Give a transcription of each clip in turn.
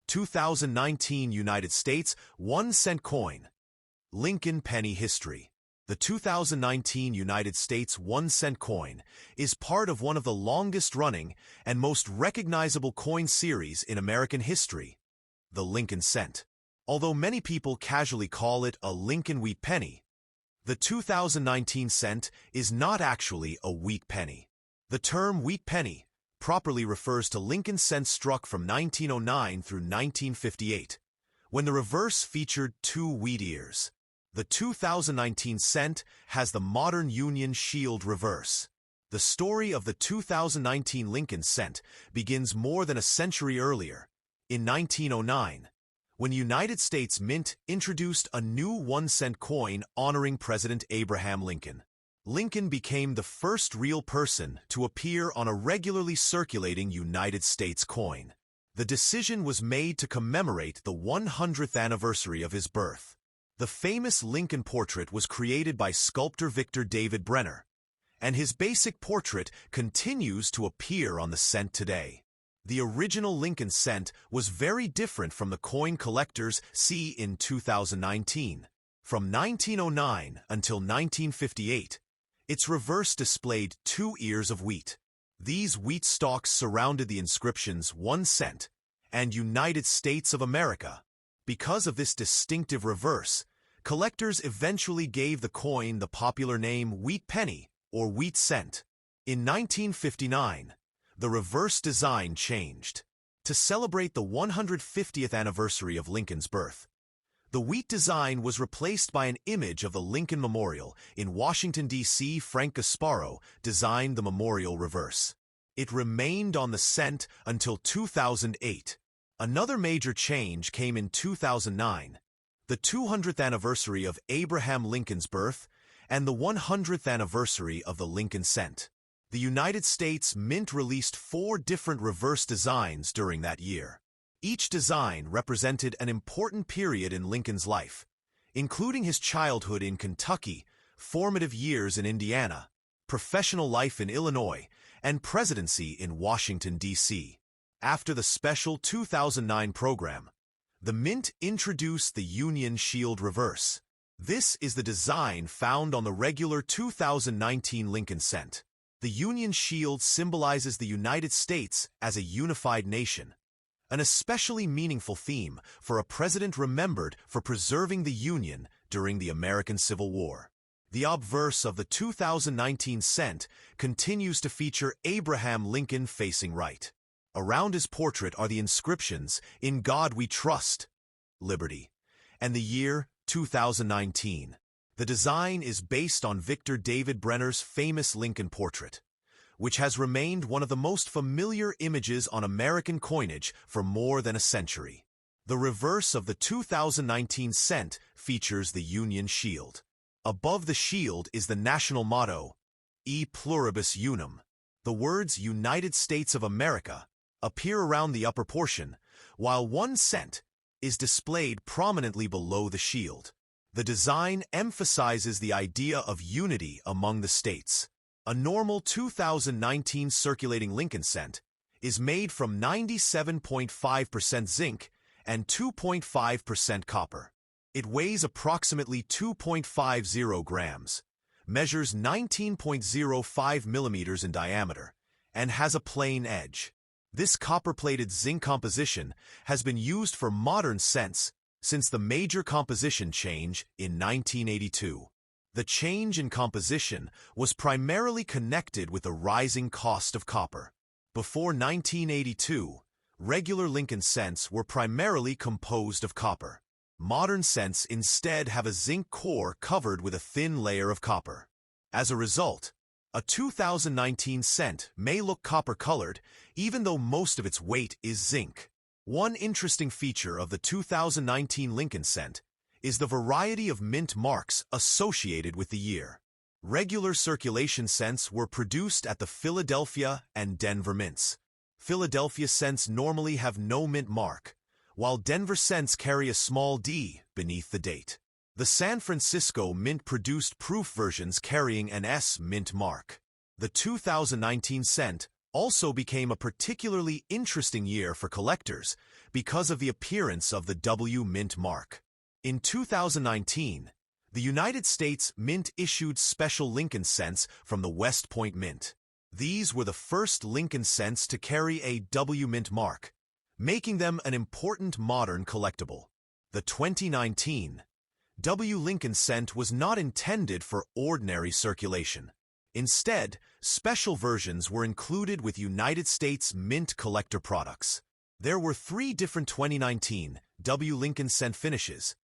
2019 United States 1-cent coin. Lincoln penny history. The 2019 United States 1-cent coin is part of one of the longest-running and most recognizable coin series in American history, the Lincoln cent. Although many people casually call it a Lincoln wheat penny, the 2019 cent is not actually a wheat penny. The term wheat penny properly refers to Lincoln cents struck from 1909 through 1958, when the reverse featured two wheat ears. The 2019 cent has the modern Union Shield reverse. The story of the 2019 Lincoln cent begins more than a century earlier, in 1909, when the United States Mint introduced a new 1-cent coin honoring President Abraham Lincoln. Lincoln became the first real person to appear on a regularly circulating United States coin. The decision was made to commemorate the 100th anniversary of his birth. The famous Lincoln portrait was created by sculptor Victor David Brenner, and his basic portrait continues to appear on the cent today. The original Lincoln cent was very different from the coin collectors see in 2019. From 1909 until 1958, its reverse displayed two ears of wheat. These wheat stalks surrounded the inscriptions 1 cent and United States of America. Because of this distinctive reverse, collectors eventually gave the coin the popular name wheat penny or wheat cent. In 1959, the reverse design changed. To celebrate the 150th anniversary of Lincoln's birth, the wheat design was replaced by an image of the Lincoln Memorial in Washington, D.C. Frank Gasparo designed the memorial reverse. It remained on the cent until 2008. Another major change came in 2009, the 200th anniversary of Abraham Lincoln's birth and the 100th anniversary of the Lincoln cent. The United States Mint released 4 different reverse designs during that year. Each design represented an important period in Lincoln's life, including his childhood in Kentucky, formative years in Indiana, professional life in Illinois, and presidency in Washington, D.C. After the special 2009 program, the Mint introduced the Union Shield reverse. This is the design found on the regular 2019 Lincoln cent. The Union Shield symbolizes the United States as a unified nation, an especially meaningful theme for a president remembered for preserving the Union during the American Civil War. The obverse of the 2019 cent continues to feature Abraham Lincoln facing right. Around his portrait are the inscriptions, "In God We Trust," Liberty, and the year 2019. The design is based on Victor David Brenner's famous Lincoln portrait, which has remained one of the most familiar images on American coinage for more than a century. The reverse of the 2019 cent features the Union Shield. Above the shield is the national motto, E pluribus unum. The words United States of America appear around the upper portion, while 1 cent is displayed prominently below the shield. The design emphasizes the idea of unity among the states. A normal 2019 circulating Lincoln cent is made from 97.5% zinc and 2.5% copper. It weighs approximately 2.50 grams, measures 19.05 millimeters in diameter, and has a plain edge. This copper-plated zinc composition has been used for modern cents since the major composition change in 1982. The change in composition was primarily connected with the rising cost of copper. Before 1982, regular Lincoln cents were primarily composed of copper. Modern cents instead have a zinc core covered with a thin layer of copper. As a result, a 2019 cent may look copper-colored, even though most of its weight is zinc. One interesting feature of the 2019 Lincoln cent is the variety of mint marks associated with the year. Regular circulation cents were produced at the Philadelphia and Denver mints. Philadelphia cents normally have no mint mark, while Denver cents carry a small d beneath the date. The San Francisco Mint produced proof versions carrying an S mint mark. The 2019 cent also became a particularly interesting year for collectors because of the appearance of the W Mint mark. In 2019, the United States Mint issued special Lincoln cents from the West Point Mint. These were the first Lincoln cents to carry a W Mint mark, making them an important modern collectible. The 2019 W Lincoln cent was not intended for ordinary circulation. Instead, special versions were included with United States Mint collector products. There were 3 different 2019 W Lincoln cent finishes: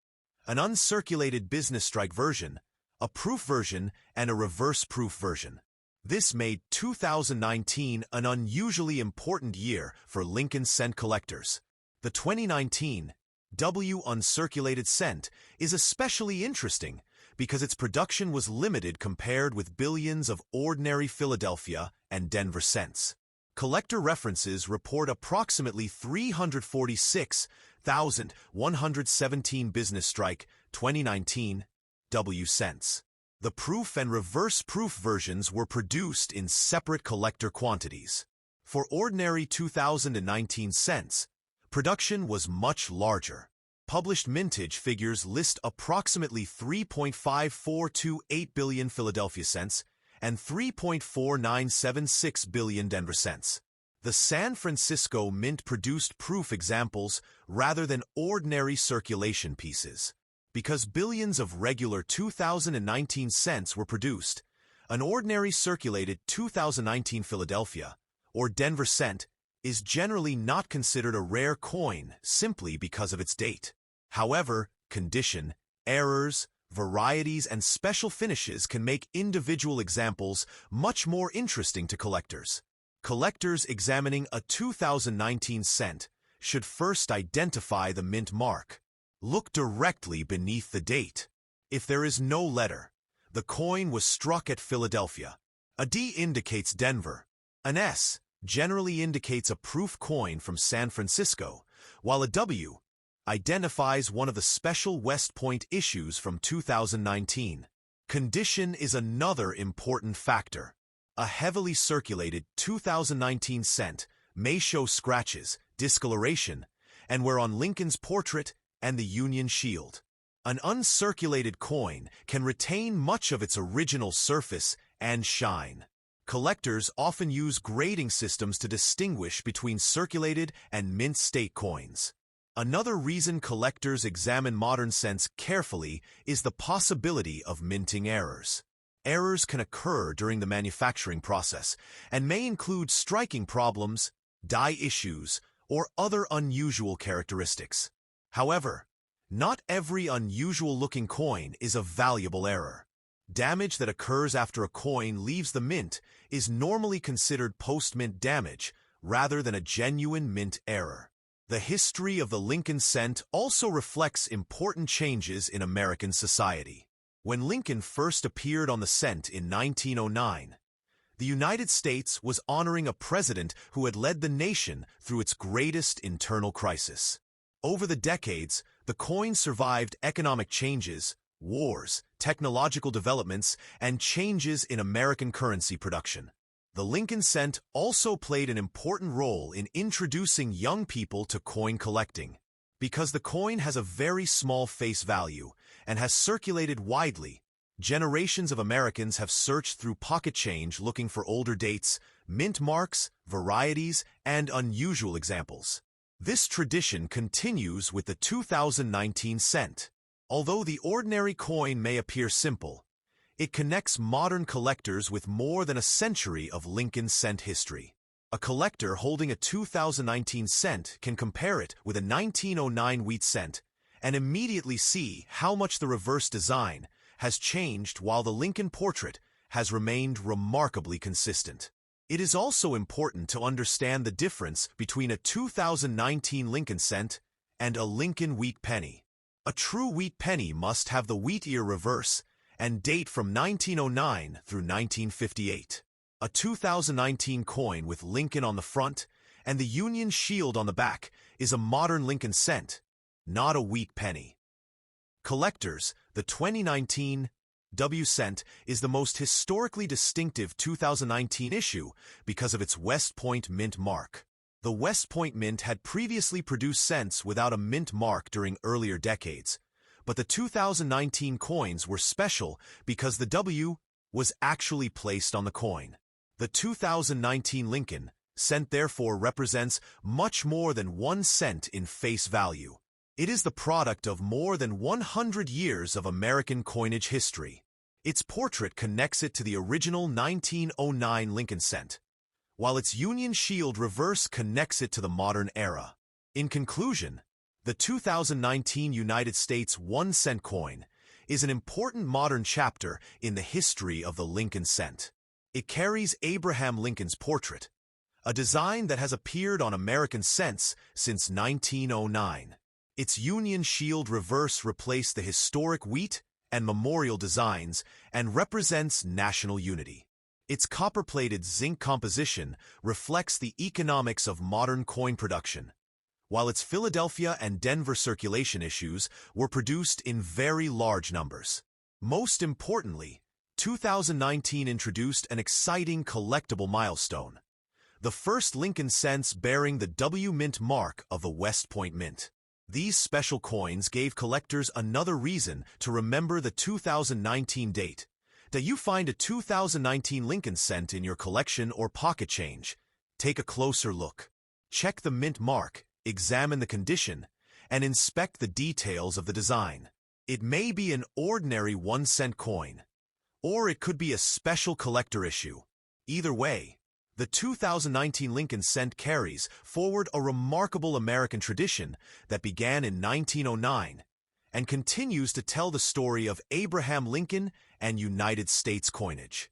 an uncirculated business strike version, a proof version, and a reverse proof version. This made 2019 an unusually important year for Lincoln cent collectors. The 2019 W uncirculated cent is especially interesting because its production was limited compared with billions of ordinary Philadelphia and Denver cents. Collector references report approximately 346,117 business strike 2019 W cents. The proof and reverse proof versions were produced in separate collector quantities. For ordinary 2019 cents, production was much larger. Published mintage figures list approximately 3.5428 billion Philadelphia cents and 3.4976 billion Denver cents. The San Francisco Mint produced proof examples rather than ordinary circulation pieces. Because billions of regular 2019 cents were produced, an ordinary circulated 2019 Philadelphia or Denver cent is generally not considered a rare coin simply because of its date. However, condition, errors, varieties, and special finishes can make individual examples much more interesting to collectors. Collectors examining a 2019 cent should first identify the mint mark. Look directly beneath the date. If there is no letter, the coin was struck at Philadelphia. A D indicates Denver. An S generally indicates a proof coin from San Francisco, while a W identifies one of the special West Point issues from 2019. Condition is another important factor. A heavily circulated 2019 cent may show scratches, discoloration, and wear on Lincoln's portrait and the Union Shield. An uncirculated coin can retain much of its original surface and shine. Collectors often use grading systems to distinguish between circulated and mint state coins. Another reason collectors examine modern cents carefully is the possibility of minting errors. Errors can occur during the manufacturing process and may include striking problems, die issues, or other unusual characteristics. However, not every unusual-looking coin is a valuable error. Damage that occurs after a coin leaves the mint is normally considered post-mint damage rather than a genuine mint error. The history of the Lincoln cent also reflects important changes in American society. When Lincoln first appeared on the cent in 1909, the United States was honoring a president who had led the nation through its greatest internal crisis. Over the decades, the coin survived economic changes, wars, technological developments, and changes in American currency production. The Lincoln cent also played an important role in introducing young people to coin collecting. Because the coin has a very small face value and has circulated widely, generations of Americans have searched through pocket change looking for older dates, mint marks, varieties, and unusual examples. This tradition continues with the 2019 cent. Although the ordinary coin may appear simple, it connects modern collectors with more than a century of Lincoln cent history. A collector holding a 2019 cent can compare it with a 1909 wheat cent and immediately see how much the reverse design has changed while the Lincoln portrait has remained remarkably consistent. It is also important to understand the difference between a 2019 Lincoln cent and a Lincoln wheat penny. A true wheat penny must have the wheat ear reverse and date from 1909 through 1958. A 2019 coin with Lincoln on the front and the Union Shield on the back is a modern Lincoln cent, not a wheat penny. Collectors, the 2019 W cent is the most historically distinctive 2019 issue because of its West Point Mint mark. The West Point Mint had previously produced cents without a mint mark during earlier decades, but the 2019 coins were special because the W was actually placed on the coin. The 2019 Lincoln cent therefore represents much more than 1 cent in face value. It is the product of more than 100 years of American coinage history. Its portrait connects it to the original 1909 Lincoln cent, while its Union Shield reverse connects it to the modern era. In conclusion, the 2019 United States 1 cent coin is an important modern chapter in the history of the Lincoln cent. It carries Abraham Lincoln's portrait, a design that has appeared on American cents since 1909. Its Union Shield reverse replaced the historic wheat and memorial designs and represents national unity. Its copper-plated zinc composition reflects the economics of modern coin production, while its Philadelphia and Denver circulation issues were produced in very large numbers. Most importantly, 2019 introduced an exciting collectible milestone: the first Lincoln cents bearing the W Mint mark of the West Point Mint. These special coins gave collectors another reason to remember the 2019 date. That you find a 2019 Lincoln cent in your collection or pocket change, take a closer look. Check the mint mark, examine the condition, and inspect the details of the design. It may be an ordinary 1 cent coin, or it could be a special collector issue. Either way, the 2019 Lincoln cent carries forward a remarkable American tradition that began in 1909 and continues to tell the story of Abraham Lincoln and United States coinage.